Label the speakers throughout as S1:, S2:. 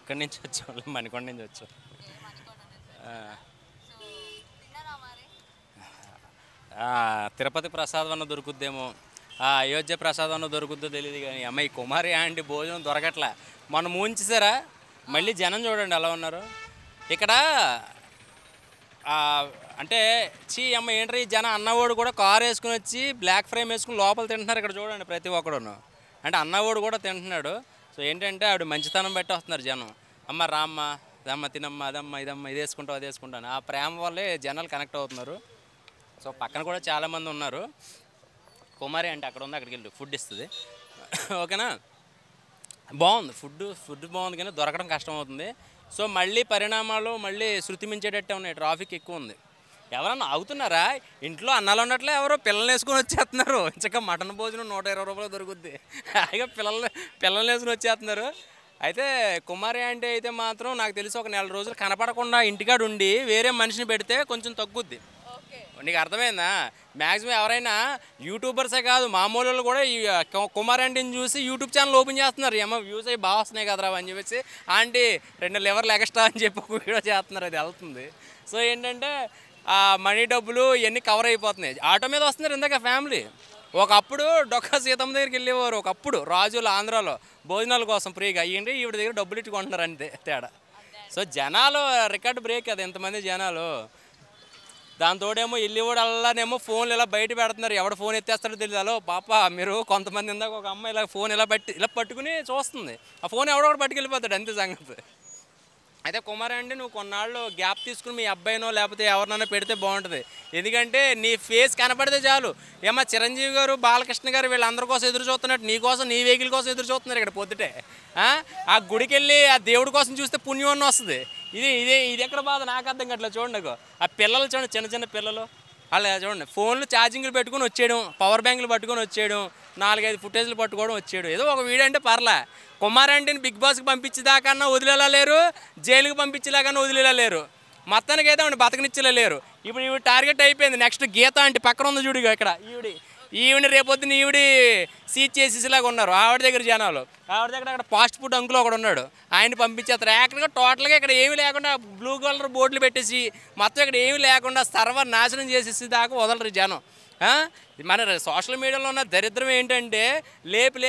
S1: ఇక్కడి నుంచి వచ్చాం, మణికొండ నుంచి వచ్చాం. తిరుపతి ప్రసాదం అన్న దొరుకుద్దేమో, అయోధ్య ప్రసాదం అన్న దొరుకుద్దో తెలియదు కానీ అమ్మాయి కుమారి ఆంటీ భోజనం దొరకట్లా. మొన్న మూంచేసారా, మళ్ళీ జనం చూడండి ఎలా ఉన్నారు ఇక్కడ. అంటే అమ్మ ఏంట్రీ జనం, అన్నవాడు కూడా కారు వేసుకుని వచ్చి బ్లాక్ ఫ్రేమ్ వేసుకుని లోపల తింటున్నారు ఇక్కడ చూడండి ప్రతి ఒక్కడును. అంటే అన్నవాడు కూడా తింటున్నాడు. సో ఏంటంటే ఆవిడ మంచితనం బట్టి వస్తున్నారు జనం. అమ్మ రామ్మ, దమ్మ తినమ్మ, అదమ్మ ఇదమ్మ, ఇది వేసుకుంటావు అది వేసుకుంటాను, ఆ ప్రేమ వల్లే జనాలు కనెక్ట్ అవుతున్నారు. సో పక్కన కూడా చాలామంది ఉన్నారు. కుమారి అంటే అక్కడ ఉంది, అక్కడికి వెళ్ళి ఫుడ్ ఇస్తుంది. ఓకేనా, బాగుంది ఫుడ్ బాగుంది కానీ దొరకడం కష్టం అవుతుంది. సో మళ్ళీ పరిణామాలు మళ్ళీ శృతి మించేటట్టే ఉన్నాయి. ట్రాఫిక్ ఎక్కువ ఉంది. ఎవరన్నా అవుతున్నారా ఇంట్లో అన్నాలు ఉన్నట్లే, ఎవరో పిల్లలు వేసుకొని వచ్చేస్తున్నారు. ఇంకా మటన్ భోజనం 120 రూపాయలు దొరుకుద్ది, అయిగా పిల్లలు వేసుకొని వచ్చేస్తున్నారు. అయితే కుమారి అంటే అయితే మాత్రం నాకు తెలిసి ఒక 4 రోజులు కనపడకుండా ఇంటికాడ ఉండి వేరే మనిషిని పెడితే కొంచెం తగ్గుద్ది. నీకు అర్థమైందా? మ్యాక్సిమం ఎవరైనా యూట్యూబర్సే కాదు, మామూలు వాళ్ళు కూడా ఈ కుమార్ ఆంటీని చూసి యూట్యూబ్ ఛానల్ ఓపెన్ చేస్తున్నారు. ఏమో వ్యూస్ అవి బాగా వస్తున్నాయి కదరా అని చెప్పేసి, ఆంటీ 2 లివర్లు ఎక్స్ట్రా అని చెప్పి ఒక వీడియో చేస్తున్నారు, అది వెళ్తుంది. సో ఏంటంటే ఆ మనీ డబ్బులు ఇవన్నీ కవర్ అయిపోతున్నాయి. ఆటో మీద వస్తున్నారు ఇందాక ఫ్యామిలీ. ఒకప్పుడు డొక్కా సీతమ్మ దగ్గరికి వెళ్ళేవారు, ఒకప్పుడు రాజులు ఆంధ్రాలో భోజనాల కోసం ఫ్రీగా. అయ్యింది ఈవిడ దగ్గర డబ్బులు ఇట్టుకుంటున్నారు అంతే తేడా. సో జనాలు రికార్డు బ్రేక్ అది, ఎంతమంది జనాలు. దాంతోడేమో వెళ్ళేవాడల్లానేమో ఫోన్లు ఇలా బయట పెడుతున్నారు, ఎవడ ఫోన్ ఎత్తేస్తాడో తెలియదు. హలో పాప మీరు, కొంతమంది ఇందాక ఒక అమ్మాయి ఇలా ఫోన్ ఇలా పట్టుకుని చూస్తుంది, ఆ ఫోన్ ఎవడో పట్టుకెళ్ళిపోతాడు, అంతే సంగతి. అయితే కుమార్ అంటే నువ్వు కొన్నాళ్ళు గ్యాప్ తీసుకుని మీ అబ్బాయినో లేకపోతే ఎవరినైనా పెడితే బాగుంటుంది. ఎందుకంటే నీ ఫేస్ కనపడితే చాలు. ఏమో చిరంజీవి గారు, బాలకృష్ణ గారు వీళ్ళందరి కోసం ఎదురు చూస్తున్నట్టు నీ కోసం, నీ వెహికల్ కోసం ఎదురు చూస్తున్నారు ఇక్కడ పొద్దుటే. ఆ గుడికి వెళ్ళి ఆ దేవుడి కోసం చూస్తే పుణ్యం అన్న వస్తుంది. ఇది ఎక్కడ బాధ నాకు అర్థం కావట్లేదు. చూడండి ఆ పిల్లలు చూడండి, చిన్న చిన్న పిల్లలు అలా చూడండి, ఫోన్లు ఛార్జింగ్లు పెట్టుకుని వచ్చేయడం, పవర్ బ్యాంకులు పట్టుకొని వచ్చేయడం, 4-5 ఫుటేజ్లు పట్టుకోవడం వచ్చేయడం. ఏదో ఒక వీడియో అంటే పర్లే. కుమార్ ఆంటీని బిగ్ బాస్కి పంపించేదాకన్నా వదిలేలా లేరు, జైలుకి పంపించేలాకన్నా వదిలేలా లేరు, మొత్తానికి అయితే ఆవిడ బతకనిచ్చేలా లేరు. ఇప్పుడు ఈవిడ టార్గెట్ అయిపోయింది. నెక్స్ట్ గీత అంటే పక్కన ఉంది చూడు ఇక్కడ, ఈవిడ రేపొద్దున ఈవిడి సీజ్ చేసేలాగా ఉన్నారు ఆవిడ దగ్గర జనాలు. ఆవిడ దగ్గర అక్కడ ఫాస్ట్ ఫుడ్ అంకుల్ ఒకడు ఉన్నాడు, ఆయన పంపించేస్తారు. యాక్చువల్గా టోటల్గా ఇక్కడ ఏమీ లేకుండా బ్లూ కలర్ బోర్డులు పెట్టేసి మొత్తం ఇక్కడ ఏమీ లేకుండా సర్వర్ నాశనం చేసేసి దాకా వదలరు జనం. మన సోషల్ మీడియాలో ఉన్న దరిద్రం ఏంటంటే లేపి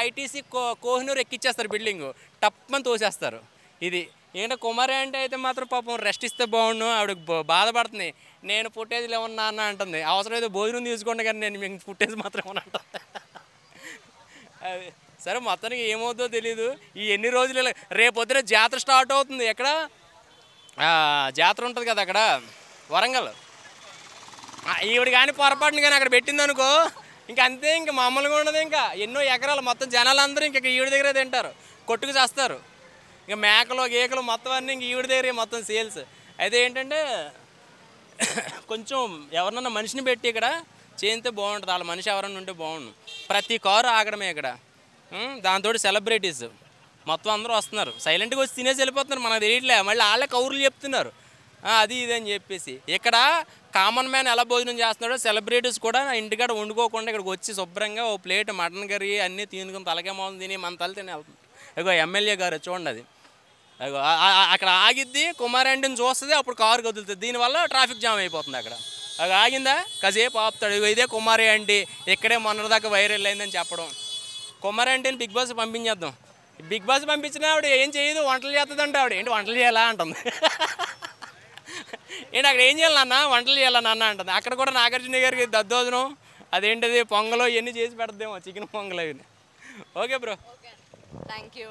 S1: ఐటీసీ కోహినూరు ఎక్కిచ్చేస్తారు, బిల్డింగు టప్పని తోసేస్తారు. ఇది ఏంటంటే కుమారి అంటే అయితే మాత్రం పాపం రెస్ట్ ఇస్తే బాగుండు. ఆవిడకి బాధపడుతుంది, నేను ఫుటేజ్లు ఏమన్నా అన్న అంటుంది. అవసరమైతే భోజనం తీసుకోండి కానీ నేను మీకు ఫుటేజ్ మాత్రం ఏమన్నా అంటుంది. అది సరే, మొత్తానికి ఏమవుతుందో తెలీదు. ఈ ఎన్ని రోజులు రేపొద్దున జాతర స్టార్ట్ అవుతుంది. ఎక్కడ జాతర ఉంటుంది కదా అక్కడ వరంగల్. ఈవిడ కానీ పొరపాటుని కానీ అక్కడ పెట్టిందనుకో ఇంక అంతే, ఇంక మామూలుగా ఉండదు. ఇంకా ఎన్నో ఎకరాలు మొత్తం జనాలందరూ ఇంక ఈవిడ దగ్గరే తింటారు, కొట్టుకు చేస్తారు. ఇంకా మేకలు గేకలు మొత్తం అన్నీ ఇంక ఈవిడ దగ్గరే మొత్తం సేల్స్. అయితే ఏంటంటే కొంచెం ఎవరినన్నా మనిషిని పెట్టి ఇక్కడ చేయితే బాగుంటుంది. వాళ్ళ మనిషి ఎవరన్నా ఉంటే బాగుండు. ప్రతి కారు ఆగడమే ఇక్కడ. దాంతో సెలబ్రిటీస్ మొత్తం అందరూ వస్తున్నారు, సైలెంట్గా వచ్చి తినేసి వెళ్ళిపోతున్నారు, మనకు తెలియట్లే. మళ్ళీ వాళ్ళే కౌరులు చెప్తున్నారు అది ఇది అని చెప్పేసి. ఇక్కడ కామన్ మ్యాన్ ఎలా భోజనం చేస్తున్నాడో సెలబ్రిటీస్ కూడా ఇంటికాడ వండుకోకుండా ఇక్కడికి వచ్చి శుభ్రంగా ఓ ప్లేట్ మటన్ కర్రీ అన్నీ తినుకుని తలకే మోసం తిని మన తల తిని వెళ్తుంది. ఇగో ఎమ్మెల్యే గారు చూడండి, అది అగో అక్కడ ఆగిద్ది, కుమార్ ఆంటీని చూస్తుంది, అప్పుడు కారు కదులుతుంది. దీనివల్ల ట్రాఫిక్ జామ్ అయిపోతుంది. అక్కడ అది ఆగిందా కాసేపు ఆపుతాడు. ఇదే కుమారి ఆంటీ ఇక్కడే మొన్నటిదాకా వైరల్ అయిందని చెప్పడం. కుమారి ఆంటీని బిగ్ బాస్ పంపించేద్దాం. బిగ్ బాస్ పంపించిన ఆవిడ ఏం చేయదు, వంటలు చేస్తుందంటే ఆవిడ ఏంటి వంటలు చేయాలా అంటుంది. ఏంటి అక్కడ ఏం చేయాలి నాన్న, వంటలు చేయాలా నాన్న అంటుంది. అక్కడ కూడా నాగార్జున గారికి దద్దోజనం అదేంటిది పొంగలో ఇవన్నీ చేసి పెడద్దేమో, చికెన్ పొంగల్ అవి. Okay bro,
S2: thank you.